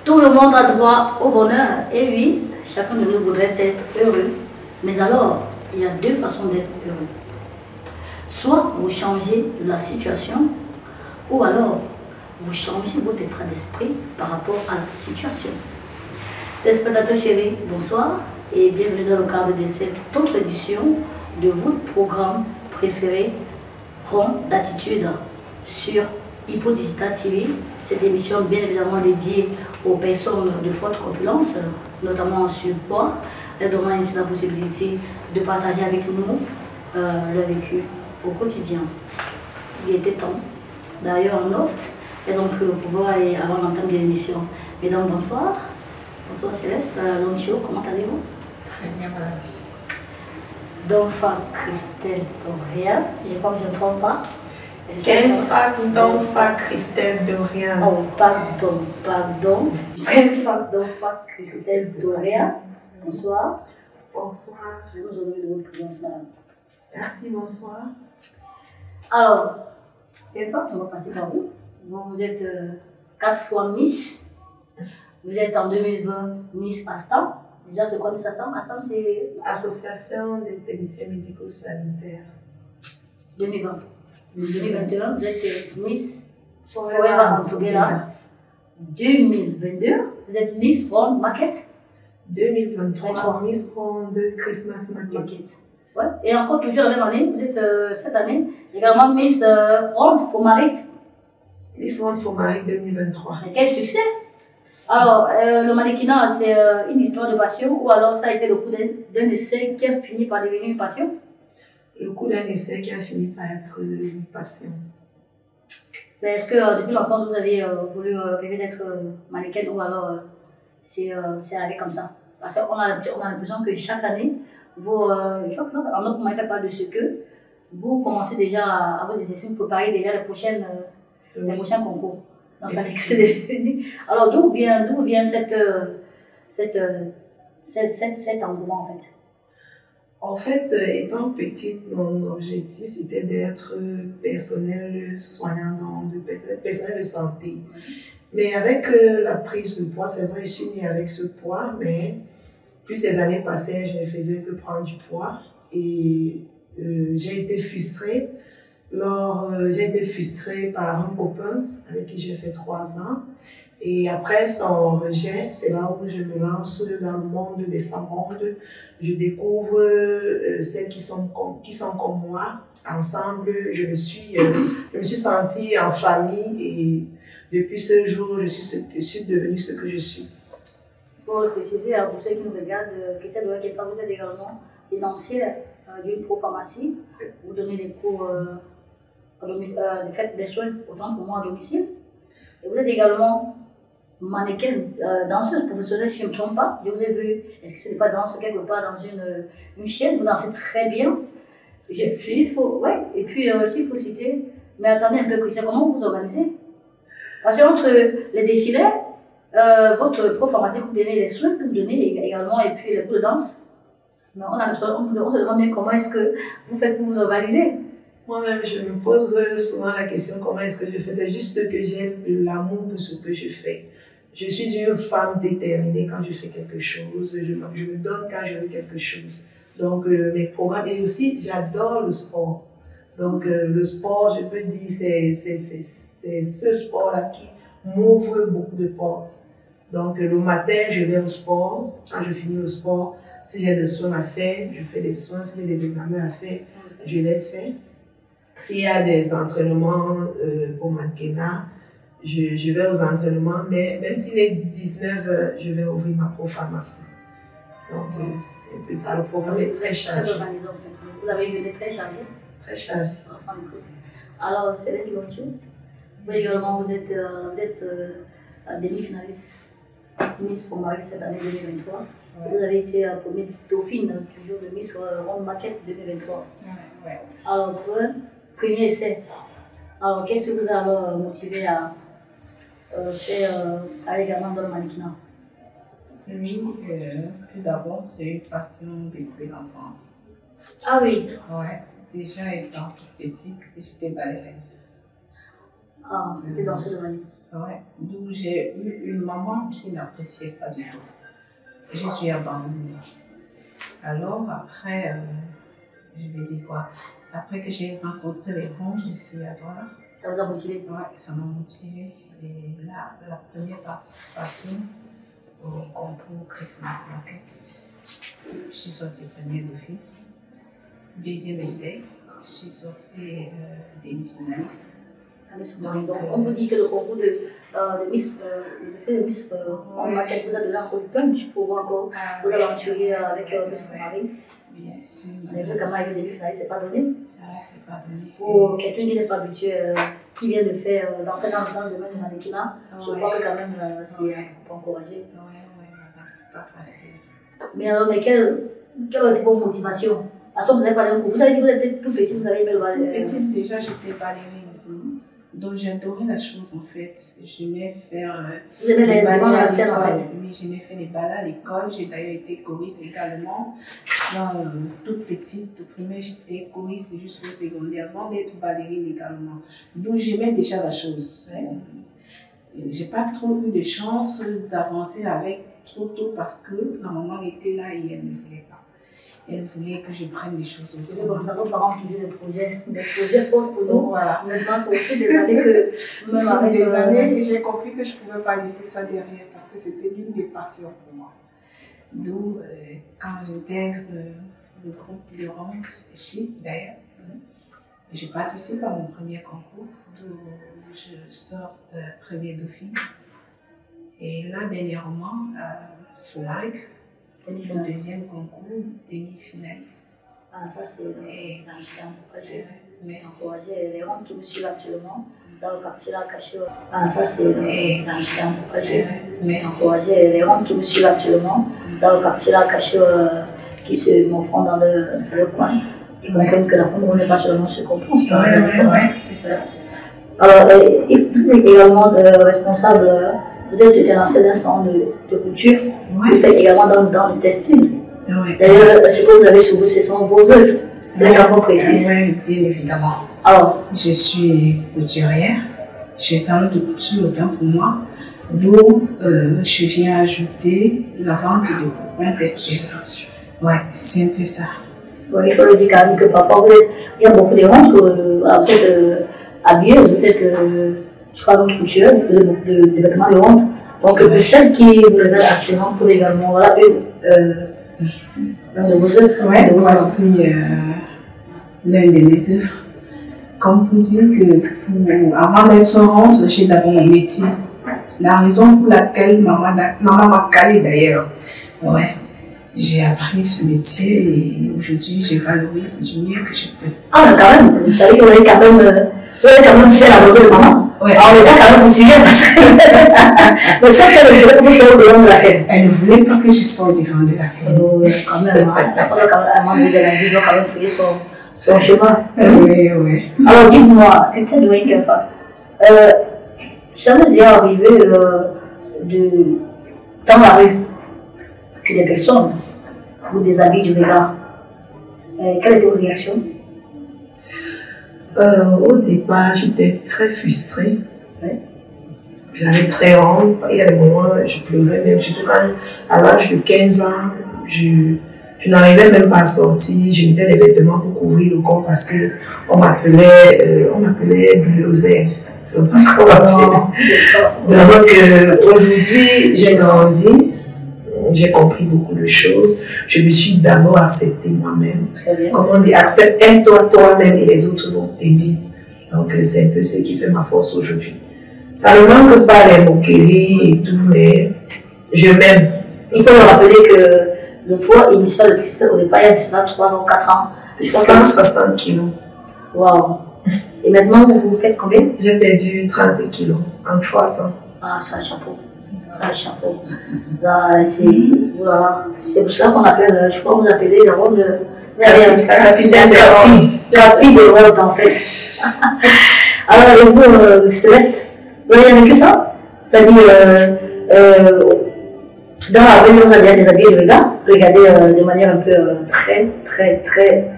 Tout le monde a droit au bonheur. Et oui, chacun de nous voudrait être heureux. Mais alors, il y a deux façons d'être heureux. Soit vous changez la situation, ou alors vous changez votre état d'esprit par rapport à la situation. Téléspectateurs chéris, bonsoir et bienvenue dans le cadre de cette autre édition de votre programme préféré, Rond d'attitude, sur Hippo Digital TV. Cette émission bien évidemment dédiée aux personnes de forte corpulence, notamment sur le poids, leur donnant ainsi la possibilité de partager avec nous leur vécu au quotidien. Il était temps. D'ailleurs, en oft, elles ont pris le pouvoir et avant d'entendre l'émission. Mesdames, bonsoir. Bonsoir Céleste, Loncho, comment allez-vous? Très bien, madame. Donfa Christelle Dorian, je crois que je ne me trompe pas. Donfa Christelle Dorian. Oh, pardon. Donfa Christelle Dorian. Bonsoir. Bonsoir. Je vous honorer de votre présence, madame. Merci, bonsoir. Alors, Donfa, on va passer par vous. Vous êtes 4 fois Miss. Vous êtes en 2020 Miss Astam. Déjà, c'est quoi Miss Astam? Astam, c'est Association des techniciens médico-sanitaires. 2020. 2021, vous êtes Miss Forever Ansoguela. 2022, vous êtes Miss Ronde Market. 2023, Miss Ronde Christmas Market. Ouais. Et encore toujours la même année, vous êtes cette année également Miss Ronde Fomaric. Miss Ronde Fomaric 2023. Et quel succès! Alors, le mannequinat, c'est une histoire de passion ou alors ça a été le coup d'un essai qui a fini par devenir une passion? Le coup d'un essai qui a fini par être une passion. Est-ce que depuis l'enfance, vous avez voulu rêver d'être mannequin ou alors c'est arrivé comme ça? Parce qu'on a l'impression que chaque année, je crois que vous m'avez fait part de ce que vous commencez déjà à vous exercer, vous préparez déjà les prochains concours. Donc, ça fait que c'est devenu. Alors, d'où vient cet engouement en fait? En fait, étant petite, mon objectif c'était d'être personnel soignant, personnel de santé. Mais avec la prise de poids, c'est vrai, je suis née avec ce poids, mais plus les années passaient, je ne faisais que prendre du poids. Et j'ai été frustrée. J'ai été frustrée par un copain avec qui j'ai fait 3 ans. Et après son rejet, c'est là où je me lance dans le monde des femmes rondes. Je découvre celles qui sont comme moi. Ensemble, je me suis sentie en famille et depuis ce jour, je suis devenue ce que je suis. Pour le préciser, pour ceux qui nous regardent, Christelle Dorian, vous êtes également financière d'une pro-pharmacie. Vous donnez des cours des soins autant pour moi à domicile. Et vous êtes également mannequin, danseuse professionnelle, si je ne me trompe pas. Je vous ai vu, est-ce que ce n'est pas danse quelque part dans une chaîne? Vous dansez très bien. Et puis, s'il faut citer, mais attendez un peu, Christian, comment vous vous organisez? Parce qu'entre les défilés, votre pro-pharmacie, vous donnez les soins que vous donnez également, et puis les cours de danse. Mais on se demande bien comment est-ce que vous faites pour vous organiser. Moi-même, je me pose souvent la question comment est-ce que je fais. C'est juste que j'ai l'amour pour ce que je fais. Je suis une femme déterminée quand je fais quelque chose. Je me donne quand je veux quelque chose. Donc, mes programmes. Et aussi, j'adore le sport. Donc, le sport, je peux dire, c'est ce sport-là qui m'ouvre beaucoup de portes. Donc, le matin, je vais au sport. Quand je finis le sport, si j'ai des soins à faire, je fais des soins. Si j'ai des examens à faire, je les fais. S'il y a des entraînements pour mannequinat, je vais aux entraînements, mais même s'il est 19h, je vais ouvrir ma pro-pharmacie. Donc, c'est un peu ça. Le programme est très chargé. Très organisé en fait. Vous avez une journée très chargée? Très chargé. On s'en écoute. Alors, Céleste Loncho, vous également, vous êtes demi-finaliste Miss Fomaric cette année 2023. Ouais. Vous avez été première dauphine toujours de Miss Ronde Market 2023. Ouais. Alors, premier essai. Alors, qu'est-ce que vous a motivé à faire aller également dans le mannequinat? Oui, tout d'abord, c'est une passion depuis l'enfance. Ah oui? Ouais, déjà étant petite, j'étais ballerine. Ah, c'était danseuse de ballet. Ouais. Donc j'ai eu une maman qui n'appréciait pas du tout. J'ai dû abandonner. Alors après, je vais dire quoi? Après que j'ai rencontré les comptes ici à Douala, Ça vous a motivé? ouais, ça m'a motivé. Et là, la première participation au concours Christmas Market, je suis sortie première dauphine. Deuxième essai, je suis sortie demi-finaliste. Donc, on vous dit que le concours de Miss, le fait de Miss en maquette vous a donné encore du punch pour vous encore vous aventurer avec Miss Marie. Bien sûr. On a vu comment arriver demi-finaliste, c'est pas donné. Ah, c'est pas donné. Pour quelqu'un qui n'est pas habitué, qui vient de faire d'entrer dans le domaine du mannequinat, je crois que quand même c'est pour encourager. Oui, madame, c'est pas facile. Mais alors, quelle a été votre motivation? À ce moment, vous n'avez pas d'un coup. Vous avez dit que vous étiez tout petit, vous avez fait le ballet. Petite, déjà, j'étais ballerine. Donc, j'adorais la chose en fait. J'aimais faire. Vous aimez les balles à la scène en fait? Oui, j'aimais faire des balles à l'école. J'ai d'ailleurs été choriste également. Quand toute petite, tout primaire, j'étais choriste jusqu'au secondaire avant d'être ballerine également. Donc, j'aimais déjà la chose. J'ai pas trop eu de chance d'avancer avec trop tôt parce que la maman était là et elle ne voulait pas. Elle voulait que je prenne des choses autrement. Comme ça, vos parents ont toujours des projets forts pour nous. Voilà. Maintenant, c'est aussi des années que même avec des années, j'ai compris que je ne pouvais pas laisser ça derrière parce que c'était l'une des passions pour moi. D'où, quand j'intègre le groupe de Ronde, ici d'ailleurs, je participe à mon premier concours, d'où je sors première dauphine. Et là, dernièrement, Foularic, le deuxième concours, demi-finaliste. Ah, ça, c'est encouragé. Merci. Encouragé. Les rondes qui vous suivent actuellement, dans le quartier là, caché. Ah, ça, c'est encouragé. Merci. Encouragé. Les rondes qui vous suivent actuellement, dans le quartier là, caché, qui se morfondent dans le coin. Ils comprennent que la femme n'est pas seulement se comprendre. Oui, c'est ça, c'est ça. Alors, vous êtes également responsable. Vous êtes lancé d'un salon de couture. Ouais, vous faites également dans du textile. Ouais. D'ailleurs, ce que vous avez sur vous, ce sont vos œuvres. C'est la question précise. Oui, bien évidemment. Alors, je suis couturière. Je suis salon de couture autant pour moi. D'où je viens ajouter la vente de coupons textiles. Ouais, c'est un peu ça. bon, il faut le dire quand même que parfois, il y a beaucoup de rondes que vous êtes habilleuse, vous êtes, je crois, votre couture, vous avez beaucoup de vêtements de rondes. Donc, pour celles qui vous le veulent actuellement, vous pouvez également, voilà, l'un de vos œuvres. Oui, voici l'un de mes œuvres. Comme pour dire que avant d'être ronde, j'ai d'abord mon métier. La raison pour laquelle maman m'a calée d'ailleurs. Ouais. J'ai appris ce métier et aujourd'hui je valorise du mieux que je peux. Ah, mais quand même, vous savez que vous avez quand même fait la beauté de maman. Ouais. Alors, on est quand même couturière parce que. Mais ça, elle voulait que vous soyez au devant de la scène. Elle ne voulait pas que je sois au devant de la scène. Oui, quand même. La femme doit quand même, avant de la vie, doit quand même faire son chemin. Oui, oui. Alors, dites-moi, tu sais, Dwayne Kefa, ça vous est arrivé dans la rue que des personnes vous déshabillent du regard. Quelle était votre réaction? Au départ, j'étais très frustrée. Oui. J'avais très honte. Il y a des moments où je pleurais même, surtout quand, à l'âge de 15 ans, je n'arrivais même pas à sortir. Je mettais des vêtements pour couvrir le corps parce qu'on m'appelait bulldozer. C'est comme ça qu'on m'appelait. Donc aujourd'hui, j'ai grandi. J'ai compris beaucoup de choses. Je me suis d'abord acceptée moi-même. Comme on dit, aime-toi toi-même et les autres vont t'aimer. Donc c'est un peu ce qui fait ma force aujourd'hui. Ça ne manque pas les moqueries et tout, mais je m'aime. Il faut me rappeler que le poids initial de Christelle au départ, il y a cela 3 ans, 4 ans. 160 kilos. Waouh. Et maintenant, vous faites combien? J'ai perdu 30 kilos en 3 ans. Ah, c'est un chapeau. C'est un chapeau. Là, c'est pour cela qu'on appelle, je crois que vous appelez la ronde. La capitaine des rondes. Capitaine des rondes, en fait. Alors, et vous, Céleste, vous avez vécu ça? C'est-à-dire, dans la rue, vous avez des habits de regard, regardez de manière un peu très, très, très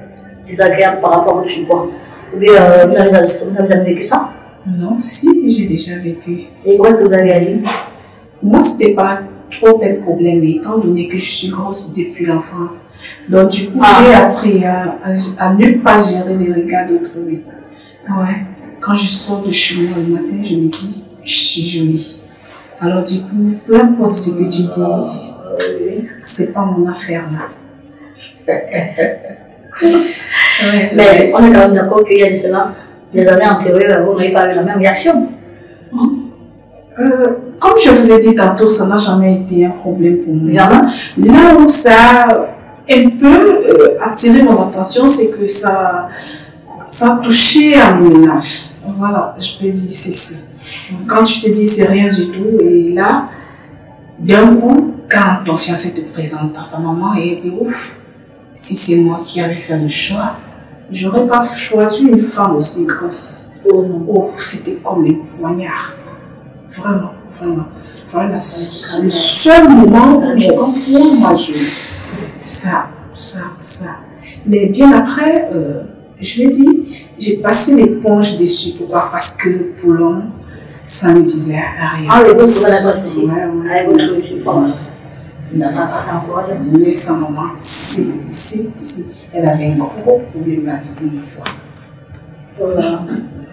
désagréable par rapport à votre support. Ou bien, vous avez vécu ça? Non, si, j'ai déjà vécu. Et comment est-ce que vous avez réagi? Moi, c'était pas trop un problème, étant donné que je suis grosse depuis l'enfance. Donc, du coup, j'ai appris à ne pas gérer les regards d'autrui. Ouais. Quand je sors de chez moi le matin, je me dis, je suis jolie. Alors, du coup, peu importe ce que tu dis, c'est pas mon affaire là. Ouais, mais on est quand même d'accord qu'il y a de cela, des années antérieures, vous n'avez pas eu la même réaction. Comme je vous ai dit tantôt, ça n'a jamais été un problème pour moi. Jamais. Là où ça a un peu attiré mon attention, c'est que ça a touché à mon ménage. Voilà, je peux dire ceci. Quand tu te dis c'est rien du tout, et là, d'un coup, quand ton fiancé te présente à sa maman et elle dit ouf, si c'est moi qui avais fait le choix, j'aurais pas choisi une femme aussi grosse. Oh, c'était comme un poignard. Vraiment, vraiment. Vraiment, c'est le seul moment où je comprends ma joie. Ça. Mais bien après, je me dis, j'ai passé l'éponge dessus. Pourquoi? Parce que pour l'homme, ça ne me disait rien. Ah oui, vous pouvez la passer aussi. Ouais. Avec votre support. Mais sa maman, si. Elle avait un gros problème avec une fois. Voilà.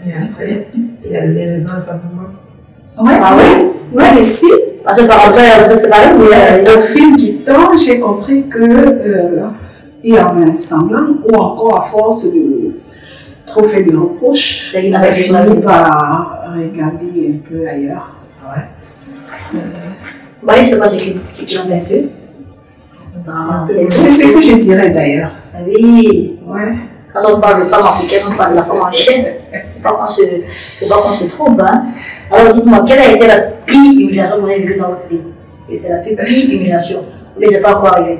Et après, il a donné raison à sa maman. Ouais, ah oui? Ouais, mais si. Parce que par après, vous êtes séparés, mais au fil du temps, j'ai compris que il y avait un semblant, ou encore à force de trop faire des reproches, il avait fini par regarder un peu ailleurs. Ouais. Vous voyez, c'est quoi ce qui l'intéresse? C'est ce que je dirais d'ailleurs. Oui. Ouais. Quand on parle de femme africaine, on parle de la femme en chaîne. Il ne faut pas qu'on se trompe. Hein. Alors dites-moi, quelle a été la pire humiliation que vous avez vécue dans votre vie? Et c'est la plus pire humiliation. Mais c'est pas encore arrivé.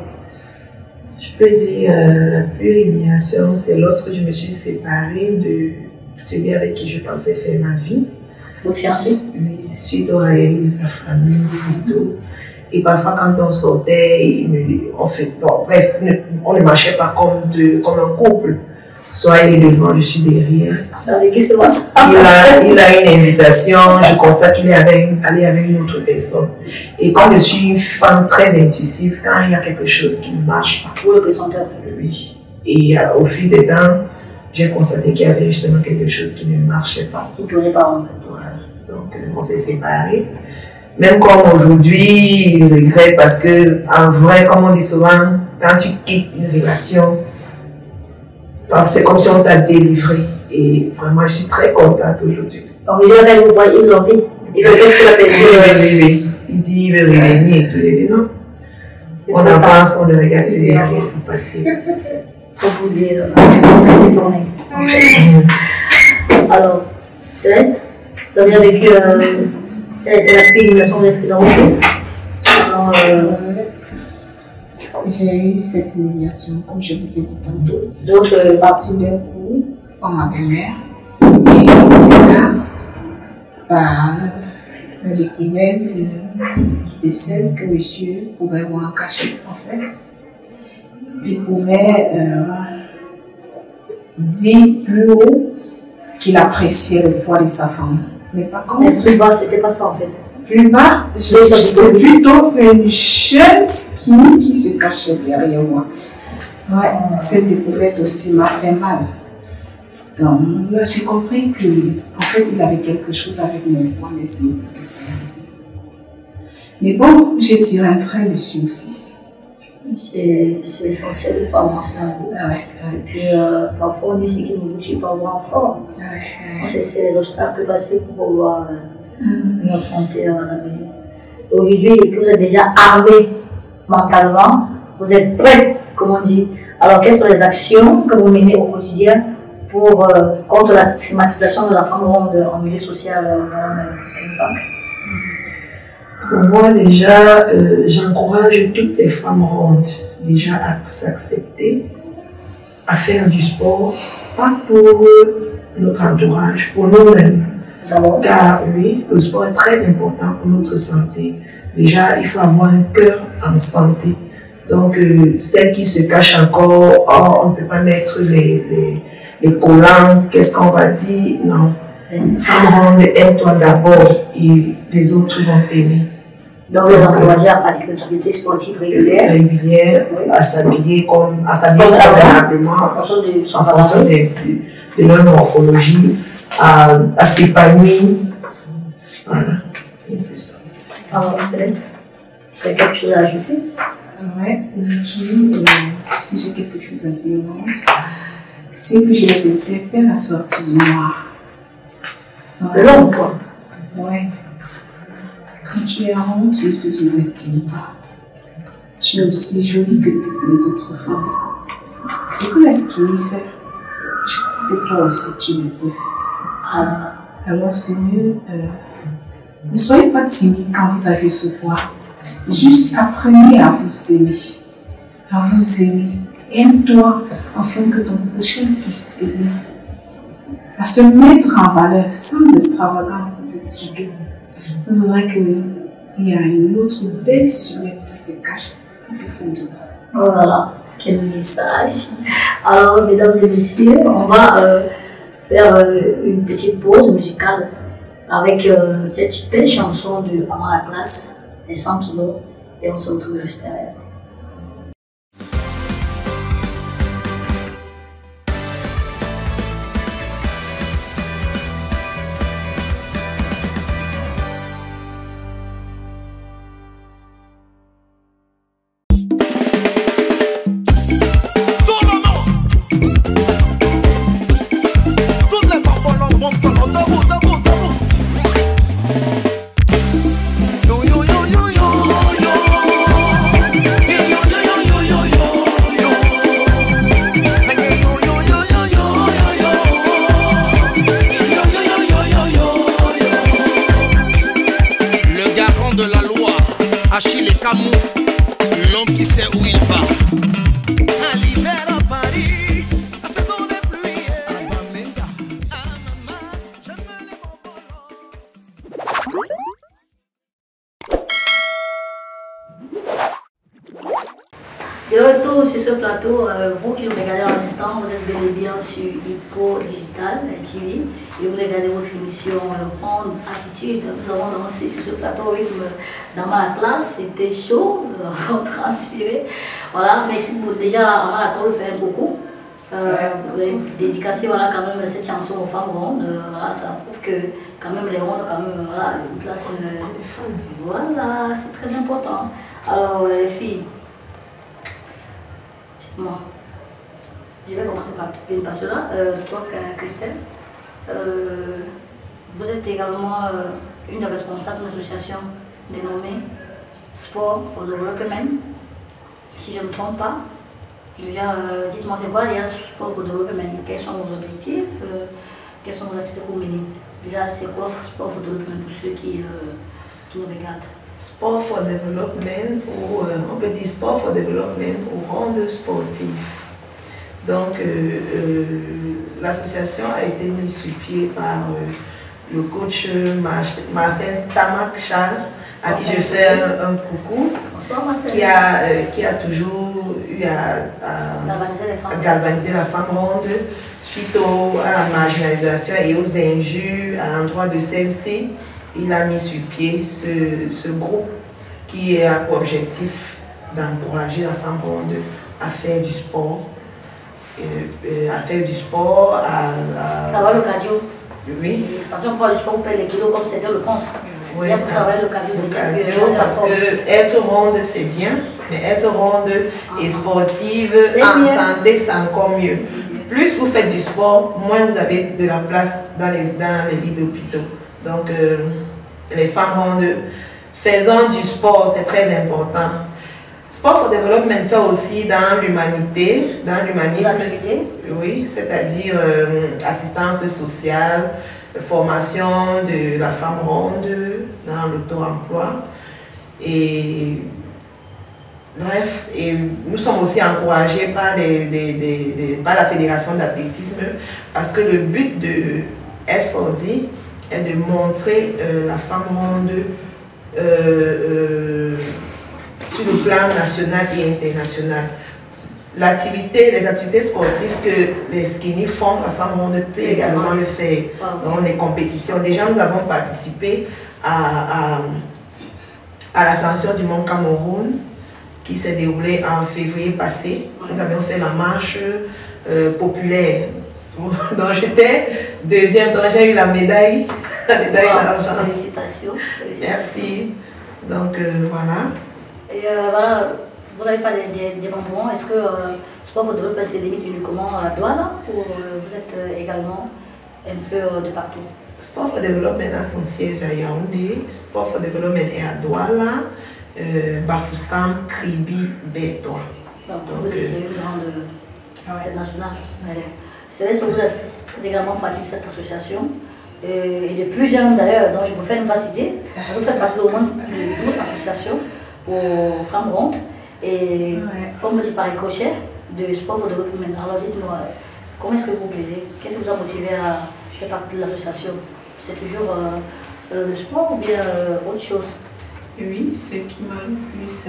Je peux dire, la pire humiliation, c'est lorsque je me suis séparée de celui avec qui je pensais faire ma vie. Votre fiancé? Oui, suite au raillage de sa famille, et tout. Et parfois, quand on sortait, bref, on ne marchait pas comme un couple. Soit il est devant, je suis derrière. Avec qui c'est moi ça? Il a une invitation, je constate qu'il est allé avec une autre personne. Et comme je suis une femme très intuitive, quand il y a quelque chose qui ne marche pas. Vous le présentez en fait? Oui. Et au fil des temps, j'ai constaté qu'il y avait justement quelque chose qui ne marchait pas. Il ne pleurait pas en fait. Voilà. Donc on s'est séparés. Même comme aujourd'hui, il regrette parce que, en vrai, comme on dit souvent, quand tu quittes une relation, c'est comme si on t'a délivré. Et vraiment, je suis très contente aujourd'hui. Donc, je vais vous voir, il l'envie. Il regrette que la personne. Oui. Il dit, il veut revenir et tout. Il dit non. On avance, on le regarde derrière, on passe. Pour vous dire, on s'est tourné. Alors, Céleste, vous avez vécu la pire humiliation d'être dans votre vie. Alors, j'ai eu cette humiliation, comme je vous ai dit tantôt. Donc, c'est parti d'un coup par ma belle-mère. Et plus tard, par la découverte de celle que monsieur pouvait voir cachée, en fait. Il pouvait dire plus haut qu'il appréciait le poids de sa femme. Mais par contre, mais plus bas, c'était pas ça en fait. Plus bas, c'est plutôt une jeune skinny qui se cachait derrière moi. Ouais, cette découverte aussi m'a fait mal. Donc là, j'ai compris que, en fait, il avait quelque chose avec mon poids, même si il ne pouvait pas le dire. Mais bon, j'ai tiré un trait dessus aussi. C'est essentiel, il faut avancer dans la vie. Ah ouais. Et puis, parfois, on dit ce qui nous bouge pas voir en forme. C'est les obstacles passés pour pouvoir nous affronter à l'avenir. Aujourd'hui, que vous êtes déjà armé mentalement, vous êtes prêt, comme on dit. Alors, quelles sont les actions que vous menez au quotidien pour, contre la stigmatisation de la femme ronde en milieu social dans une femme? Pour moi, déjà, j'encourage toutes les femmes rondes déjà à s'accepter, à faire du sport, pas pour notre entourage, pour nous-mêmes. Car oui, le sport est très important pour notre santé. Déjà, il faut avoir un cœur en santé. Donc, celles qui se cachent encore, oh, on ne peut pas mettre les collants, qu'est-ce qu'on va dire? Non. Femme ronde, aime-toi d'abord et les autres vont t'aimer. Donc, les encourager à pratiquer des activités sportives régulières. Régulières, Oui. à s'habiller convenablement, en fonction de leur morphologie, à s'épanouir. Voilà, c'est plus ça. Alors, Céleste, tu as quelque chose à ajouter? Ouais, si j'ai quelque chose à dire, c'est que je les interpelle à sortir du noir. De l'homme, quoi. Ouais. Quand tu es ronde, tu ne te sous-estimes pas. Tu es aussi jolie que toutes les autres femmes. Ce que la skinny fait, je crois que toi aussi tu le peux. Alors c'est mieux, ne soyez pas timide quand vous avez ce poids. Juste apprenez à vous aimer. À vous aimer. Aime-toi afin que ton prochain puisse t'aimer. À se mettre en valeur sans extravagance avec du dos. Vous verrez qu'il y a une autre belle silhouette qui se cache au fond de vous. Oh là là, quel message. Alors, mesdames et messieurs, on va faire une petite pause musicale avec cette belle chanson de Avant la classe, les 100 kilos, et on se retrouve juste derrière. De retour sur ce plateau, vous qui nous regardez à l'instant, vous êtes bel et bien sur Hippo Digital TV et vous regardez votre émission Ronde Attitude. Nous avons dansé sur ce plateau au rythme dans ma classe, c'était chaud, on transpirait. Voilà, merci pour déjà à Malato de faire un coucou. Dédicacer voilà, quand même cette chanson aux femmes rondes, voilà, ça prouve que quand même les rondes quand même voilà, une place voilà, c'est très important. Alors les filles, moi, je vais commencer par une passion là. Toi, Christelle, vous êtes également une des responsables d'une association dénommée Sport for Development, si je ne me trompe pas. Déjà, dites-moi, c'est quoi déjà Sport for Development? Quels sont vos objectifs? Quelles sont vos activités pour mener? Déjà, c'est quoi Sport for Development pour ceux qui nous regardent? Sport for Development, ou on peut dire Sport for Development ou ronde sportive. Donc, l'association a été mise sur pied par le coach Marcel Tamak Charles, à qui je fais un coucou. Bonsoir, Marcel. Qui a toujours eu à galvaniser la femme ronde suite à la marginalisation et aux injures à l'endroit de celle-ci. Il a mis sur pied ce groupe qui a pour objectif d'encourager la femme ronde à faire du sport. À avoir le cardio. Oui. Parce qu'on prend du sport, on perd les kilos comme c'était le pense. Oui, il y a pour travailler le cardio. Parce que être ronde c'est bien, mais être ronde et sportive en santé c'est encore mieux. Plus vous faites du sport, moins vous avez de la place dans les lits d'hôpitaux. Donc, les femmes rondes, faisant du sport, c'est très important. Sport for Development fait aussi dans l'humanité, dans l'humanisme, oui, c'est-à-dire assistance sociale, formation de la femme ronde dans l'auto-emploi. Et bref, et nous sommes aussi encouragés par, par la Fédération d'athlétisme parce que le but de S4D est de montrer la femme ronde sur le plan national et international. les activités sportives que les skinny font, la femme ronde peut également le faire. Dans les compétitions. Déjà, nous avons participé à l'ascension du Mont Cameroun qui s'est déroulée en février passé. Nous avions fait la marche populaire. Donc j'étais deuxième, donc j'ai eu la médaille d'argent. Félicitations. Merci. Donc voilà. Et voilà, vous n'avez pas des bonbons. Est-ce que Sport for Development se limite uniquement à Douala ou vous êtes également un peu de partout? Sport for Development a son siège à Yaoundé. Sport for Development est à Douala, Bafoussam, Kribi, Bétois. Donc c'est une grande internationale. C'est vrai que vous êtes également partie de cette association. Et de plus jeunes d'ailleurs, donc je vous fais une pas citer. Vous faites partie au moins d'une association pour femmes rondes. Et comme dit par ricochet, de Sport for Development. Alors dites-moi, comment est-ce que vous vous plaisez? Qu'est-ce qui vous a motivé à faire partie de l'association? C'est toujours le sport ou bien autre chose? Oui, ce qui m'a le plus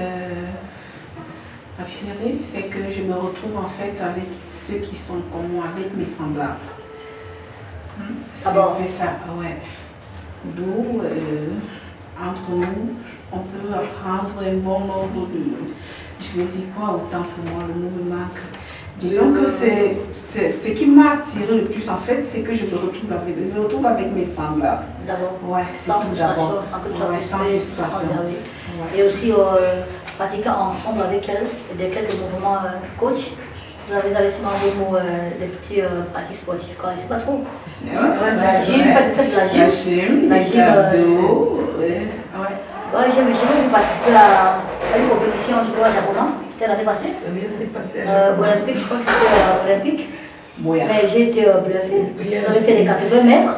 attiré, c'est que je me retrouve en fait avec ceux qui sont comme moi, avec mes semblables. C'est ça, ouais. D'où, entre nous, on peut apprendre un bon nombre de... Je vais dire quoi, autant pour moi, le mot me manque. Disons que c'est ce qui m'a attiré le plus en fait, c'est que je me retrouve avec mes semblables. D'abord, ouais, sans frustration, sans que tu sois frustré, sans regarder. Et aussi pratiquer ensemble avec elle quelques mouvements coach. Vous avez souvent des petits pratiques sportives, quand c'est pas trop. La gym, faites de la gym. La gym, j'ai participé à une compétition, je crois, à Japon. C'était l'année passée. Oui, l'année passée. Olympique, je crois que c'était olympique. Mais j'ai été bluffée. J'avais fait les 80 mètres.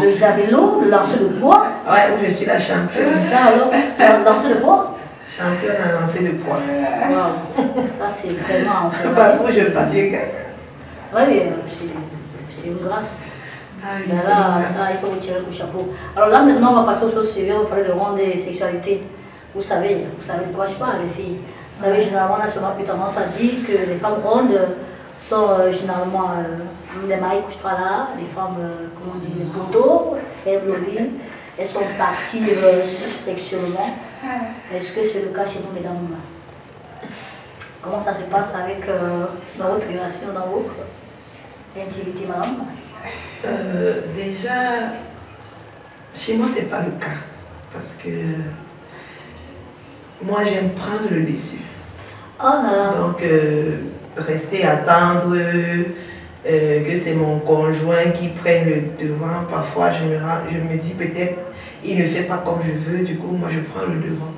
Le javelot, le lancer de poids. Ouais, je suis la championne. Ça alors, le lancer de poids. Championne à lancer de poids. Wow. Ça c'est vraiment... Pas trop, je passe les gars. Oui, c'est une grâce. Mais là, ça, il faut vous tirer le chapeau. Alors là, maintenant, on va passer aux choses sérieuses. On va parler de ronde et sexualité. Vous savez de quoi je parle, les filles. Vous savez, généralement, on a souvent plus tendance à dire que les femmes rondes sont généralement des mailles couchent pas là, les femmes, comment on dit, les poteaux, faibles au lit. Elles sont parties sexuellement. Est-ce que c'est le cas chez nous, mesdames? Comment ça se passe avec dans votre relation, dans votre intimité, madame? Déjà, chez moi, c'est pas le cas. Parce que moi, j'aime prendre le dessus. Donc, rester attendre que c'est mon conjoint qui prenne le devant. Parfois, je me dis peut-être, il ne fait pas comme je veux, du coup, moi, je prends le devant.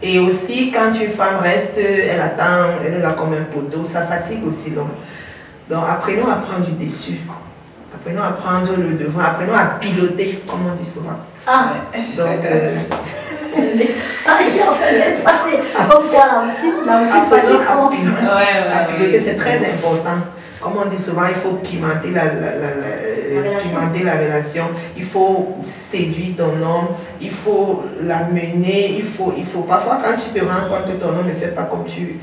Et aussi, quand une femme reste, elle attend, elle est là comme un poteau, ça fatigue aussi l'homme. Donc, apprenons à prendre du dessus. Apprenons à prendre le devant, apprenons à piloter, comme on dit souvent. Donc, comme quoi la routine fatigue. À piloter, c'est très important. Comme on dit souvent, il faut pimenter la relation, il faut séduire ton homme, il faut la mener, il faut parfois quand tu te rends compte que ton homme ne fait pas comme tu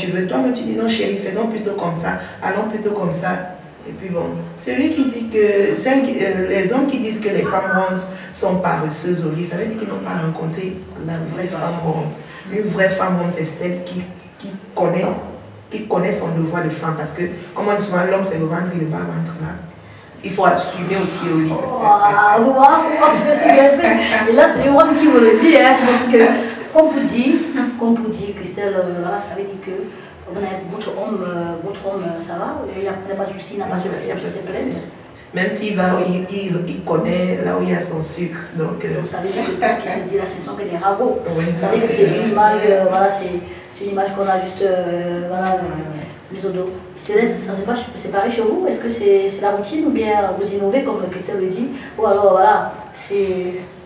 veux, toi-même tu dis non chérie, faisons plutôt comme ça, allons plutôt comme ça. Et puis bon, celui qui dit que, les hommes qui disent que les femmes rondes sont paresseuses au lit, ça veut dire qu'ils n'ont pas rencontré la vraie femme ronde. Une vraie femme ronde, c'est celle qui connaît son devoir de femme. Parce que, comme on dit souvent, l'homme c'est le ventre et le bas ventre là. Il faut assumer aussi au lit. Et là, c'est le homme qui vous le dit. Hein. Donc, comme vous dit, Christelle, voilà, ça veut dire que votre homme, ça va, il n'y a pas de souci, il n'a pas de souci. Même s'il va, il connaît là où il y a son sucre. Donc, vous savez que tout ce qui se dit là, ce sont que des ragots. Oui, vous savez que c'est une image, voilà, c'est une image qu'on a juste, voilà, les odos. Ça se passe, c'est pareil chez vous? Est-ce que c'est la routine ou bien vous innovez comme Christelle le dit? Ou alors, voilà,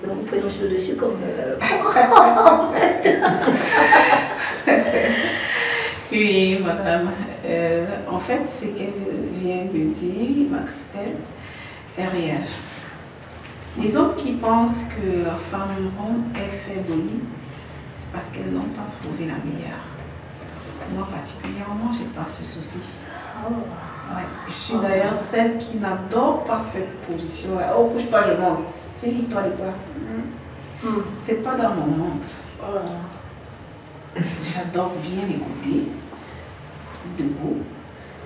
vous prenez aussi le dessus comme... en fait. Oui, madame. En fait, ce qu'elle vient de dire, ma Christelle, est réel. Les hommes qui pensent que la femme ronde est faible au lit, c'est parce qu'elles n'ont pas trouvé la meilleure. Moi particulièrement, j'ai pas ce souci. Oh. Ouais. Je suis d'ailleurs celle qui n'adore pas cette position-là. Oh, couche-toi, je monte. C'est l'histoire de quoi? C'est pas dans mon monde. Oh. J'adore bien l'écouter, debout.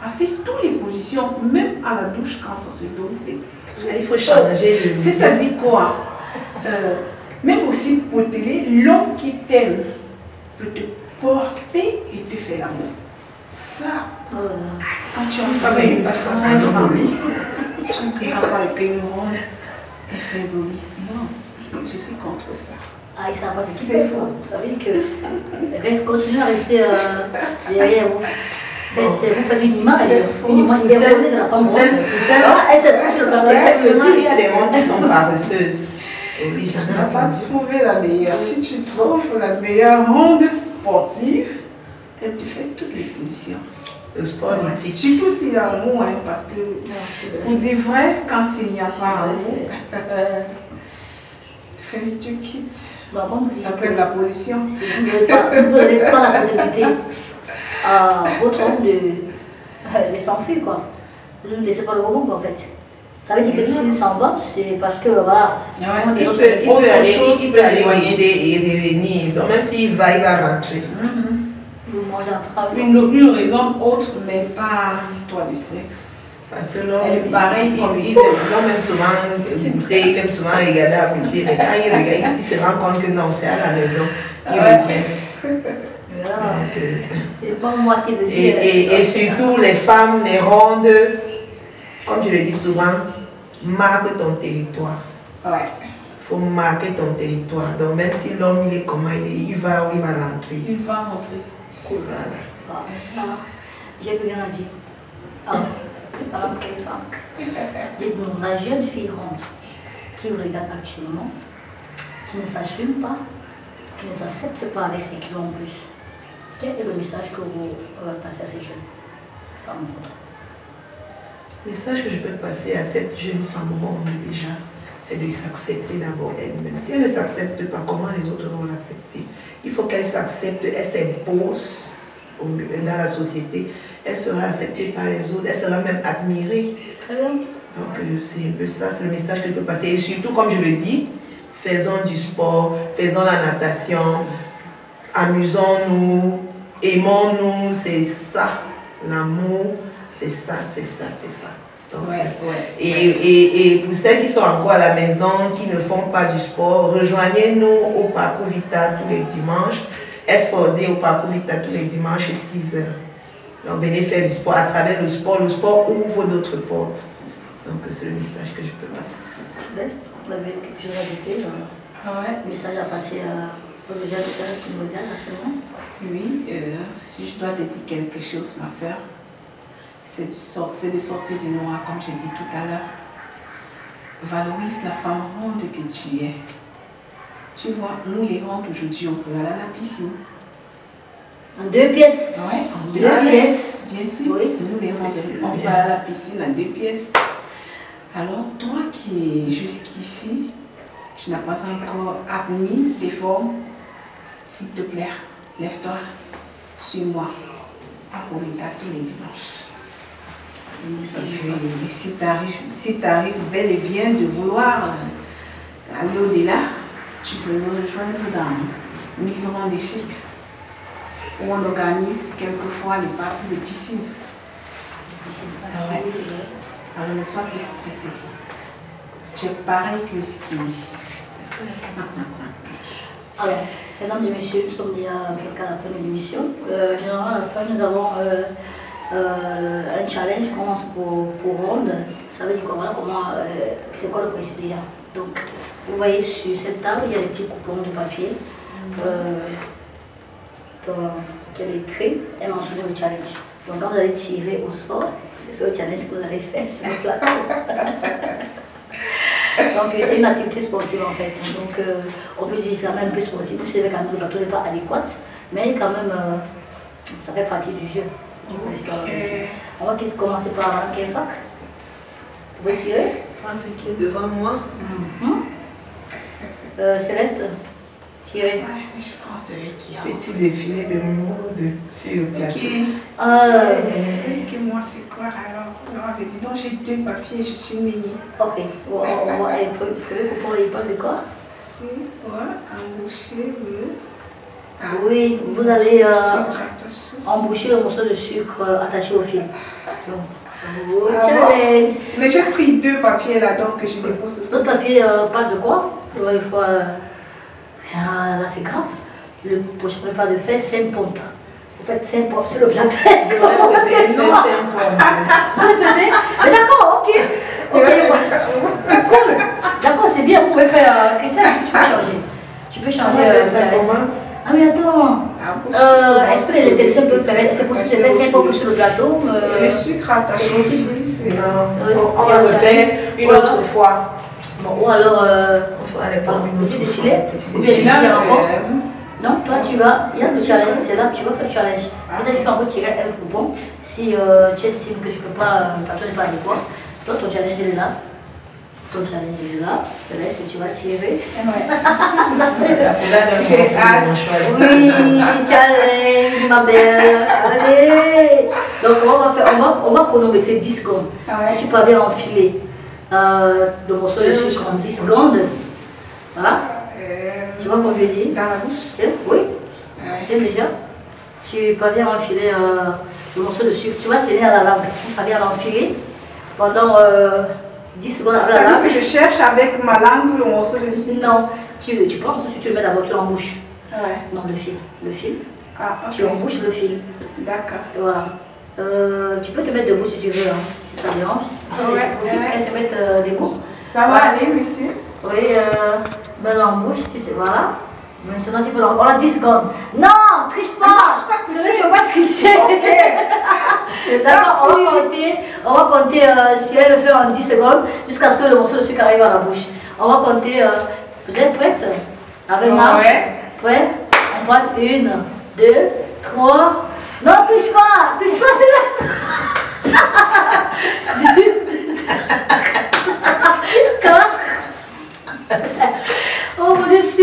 Assis, toutes les positions, même à la douche quand ça se donne, c'est... Il faut changer. C'est-à-dire quoi? Même aussi pour télé, l'homme qui t'aime peut te porter et te faire l'amour. Ça, quand tu as une femme, parce que ça est joli, tu ne diras pas que une ronde est fait joli. Non, je suis contre ça. Ah, ça va passer super fort. Vous savez que continuez à rester derrière vous. Vous faites une image erronée de la femme ronde. Elle s'exprime sur le plan. Effectivement, il y a des rondes qui sont paresseuses. Tu n'as pas trouvé la meilleure. Si tu trouves la meilleure ronde sportive, elle te fait toutes les positions. Le sport, surtout s'il y a un mot, hein, parce que on dit vrai, quand il n'y a pas un mot, fais vite, tu quittes. Ça peut être la position. Vous ne donnez pas la possibilité à votre homme de s'enfuir, quoi. Vous ne laissez pas le rebond, quoi, en fait. Ça veut dire que s'il s'en va, c'est parce que, voilà. Il peut aller aider et revenir. Donc, même s'il va, il va rentrer. Une raison autre, mais pas l'histoire du sexe. Parce que l'homme, même souvent goûter, il aime souvent regarder à goûter, mais quand il regarde, il se rend compte que non, c'est à la maison, il revient. C'est pas moi qui le dis. Et surtout, les femmes, les rondes, comme je le dis souvent, marque ton territoire. Ouais. Il faut marquer ton territoire. Donc, même si l'homme, il est comment il va où il va rentrer. Il va rentrer. Voilà. J'ai plus rien à dire. Alors, quelle femme? Dites-nous, la jeune fille ronde qui vous regarde actuellement, qui ne s'assume pas, qui ne s'accepte pas avec ses kilos en plus, quel est le message que vous passez à ces jeunes femmes rondes? Le message que je peux passer à cette jeune femme ronde déjà, c'est de s'accepter d'abord elle-même. Si elle ne s'accepte pas, comment les autres vont l'accepter? Il faut qu'elle s'accepte, elle s'impose dans la société, elle sera acceptée par les autres, elle sera même admirée. Très bien. Donc c'est un peu ça, c'est le message que je peux passer. Et surtout, comme je le dis, faisons du sport, faisons la natation, amusons-nous, aimons-nous, c'est ça, l'amour, c'est ça, c'est ça, c'est ça. Donc, et pour celles qui sont encore à la maison, qui ne font pas du sport, rejoignez-nous au Parcours Vita tous les dimanches. Esfordi au Parcours Vita tous les dimanches à 6 h. Donc venez faire du sport. À travers le sport ouvre d'autres portes. Donc c'est le message que je peux passer. Vous avez quelque chose à ajouter? Le message à passer aux jeunes sœurs qui nous regardent actuellement? Oui, si je dois te dire quelque chose, ma sœur, c'est de sortir du noir, comme j'ai dit tout à l'heure. Valorise la femme ronde que tu es. Tu vois, nous les rondes aujourd'hui, on peut aller à la piscine. En 2 pièces? Oui, en 2 pièces, bien sûr. Oui. Nous les rondes, on peut aller à la piscine en 2 pièces. Alors, toi qui es jusqu'ici, tu n'as pas encore admis tes formes, s'il te plaît, lève-toi, suis-moi, Parcours Vita tous les dimanches. Et si tu arrives bel et bien de vouloir aller au-delà, tu peux nous rejoindre dans Maison des Chics, où on organise quelquefois les parties de piscine. Alors ne sois plus stressé. Tu es pareil que le ski. Alors, mesdames et messieurs, nous sommes déjà presque à la fin de l'émission. Généralement, à la fin, nous avons un challenge qui commence pour ronde. Ça veut dire quoi? Voilà comment, c'est quoi le principe déjà? Donc, vous voyez sur cette table, il y a des petits coupons de papier qui est écrit et mentionné le challenge. Donc, quand vous allez tirer au sort, c'est ça le challenge que vous allez faire sur le plateau. Donc, c'est une activité sportive en fait. Donc, on peut dire que c'est quand même un peu sportif, même si quand même le plateau n'est pas adéquat, mais quand même, ça fait partie du jeu. On va commencer par Keifak. Vous pouvez tirer? Ce qui est devant moi. Céleste? Tirer. Ouais, je prends celui qui a. Petit défilé de mode sur le plateau. C'est-à-dire que moi, c'est quoi alors? On m'avait dit, non, j'ai 2 papiers, je suis née. Ok, il faut le couper l'épaule de quoi? Si, ouais, embaucher le. Oui, vous allez Sucre attaché. emboucher le morceau de sucre attaché au fil. Oh, challenge! Mais j'ai pris 2 papiers là, donc je dépose. L'autre papier parle de quoi? Il faut. Là, c'est grave. Le prochain repas de fête, c'est une pompe. Vous faites 5 pompes sur le plateau. Est-ce que vous faites 5 pompes? Mais d'accord, ok. Ok, cool. D'accord, c'est bien. Vous pouvez faire. Qu'est-ce que tu peux changer? Tu peux changer. Ah, mais attends. Est-ce que les télévisions peuvent permettre? C'est possible de faire 5 pompes sur le plateau? Le sucre attaché. On va le faire une autre fois. Bon, ou alors. On fera les pompes une autre fois. Petit défilé? Ou bien tu tires encore? Non, toi tu vas, il y a le challenge, c'est là, tu vas faire le challenge. Peut-être tu peux encore tirer un coupon si tu estimes que tu ne peux pas, toi n'est pas adéquat. Toi ton challenge il est là. Ton challenge il est là. Céleste, tu vas tirer. J'ai hâte. Oui, challenge, ma belle. Allez. Donc on va chronométrer 10 secondes. Si tu parviens à enfiler le morceau de sucre en 10 secondes, voilà. Tu vois comme je dis? Dans la bouche? Oui, j'aime déjà. Tu parviens à enfiler le morceau de sucre. Tu vas tenir à la langue. Tu parviens à l'enfiler pendant 10 secondes à la langue. C'est-à-dire que je cherche avec ma langue le morceau de sucre? Non, tu prends le morceau de sucre, tu le mets d'abord, tu l'embouches. Ouais. Non, le fil. Le fil. Ah, ok. Tu embouches le fil. D'accord. Voilà. Tu peux te mettre debout si tu veux, hein, si ça dérange. C'est possible qu'elle se mette debout. Ça va aller, monsieur? Oui, mets l'embouche, voilà. Maintenant, tu peux l'emboucher. On a 10 secondes. Non, triche pas! Je ne peux pas tricher. D'accord, on va compter si elle le fait en 10 secondes jusqu'à ce que le morceau de sucre arrive à la bouche. On va compter. Vous êtes prête? Avec moi? Ouais. Prêt? On prend 1, 2, 3. Non, touche pas, c'est là. 4. Oh mon Dieu, 6, 7,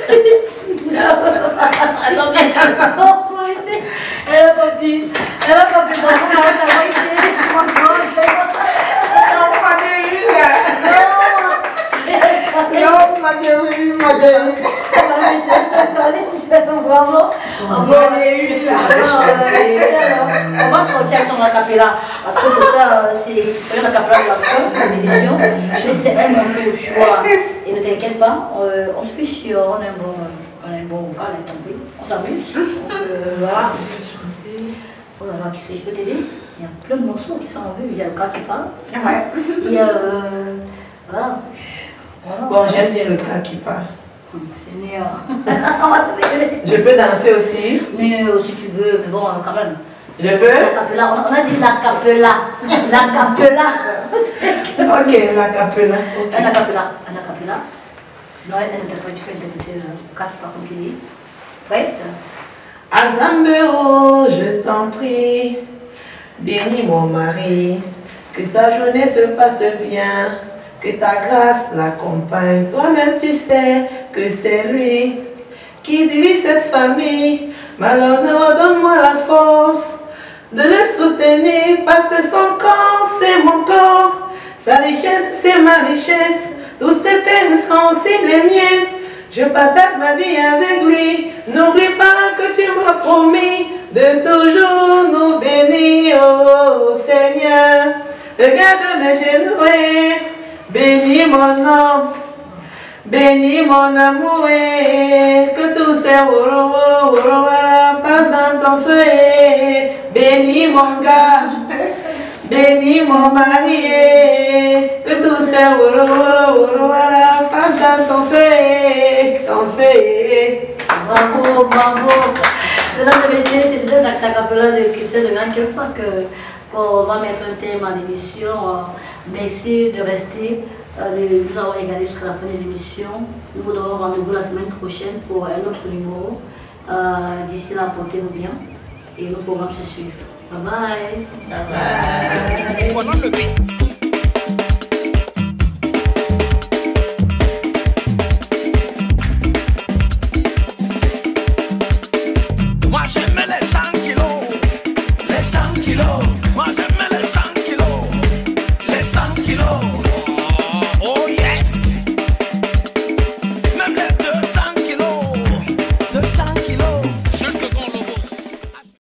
8, 9. Attends, mais pour essayer. Elle a pas pu. Non, ma gueule. Bravo. On va sortir ton acapella parce que c'est ça, c'est l'acapella de la fin de l'émission. Mais c'est elle, on fait le choix. Et ne t'inquiète pas, on se fiche, on a un bon vocal, on s'amuse. Donc voilà. Oh là là, je peux t'aider? Il y a plein de morceaux qui sont en vue. Il y a le cas qui parle. Ouais. Il y a. Voilà. Bon, j'aime bien le cas qui parle. Seigneur. Je peux danser aussi? Mais si tu veux, mais bon, quand même. Je peux? On a dit l'acapella. L'acapella. Ok, l'acapella. Un acapella. Non, elle interprète, tu peux interpréter le cas qui parle comme tu dis. Prête? Azambero, je t'en prie, bénis mon mari, que sa journée se passe bien, que ta grâce l'accompagne. Toi-même tu sais que c'est lui qui dirige cette famille. Malheur, donne-moi la force de le soutenir, parce que son corps c'est mon corps, sa richesse c'est ma richesse, tous ses peines sont aussi les miennes. Je partage ma vie avec lui. N'oublie pas que tu m'as promis de toujours nous bénir, oh Seigneur. Regarde mes genoux et bénis mon nom, bénis mon amour et que tous ces passe dans ton feu. Bénis mon gars, bénis mon mari et que tous ces passe dans ton feu. Bravo. Mesdames et messieurs, c'est déjà l'acapella de Christelle de Grand fois qu'on va mettre un thème à l'émission. Merci de rester. Nous avons regardé jusqu'à la fin de l'émission. Nous vous donnons rendez-vous la semaine prochaine pour un autre numéro. D'ici là, portez-vous bien et nos programmes se suivent. Bye bye. Bye.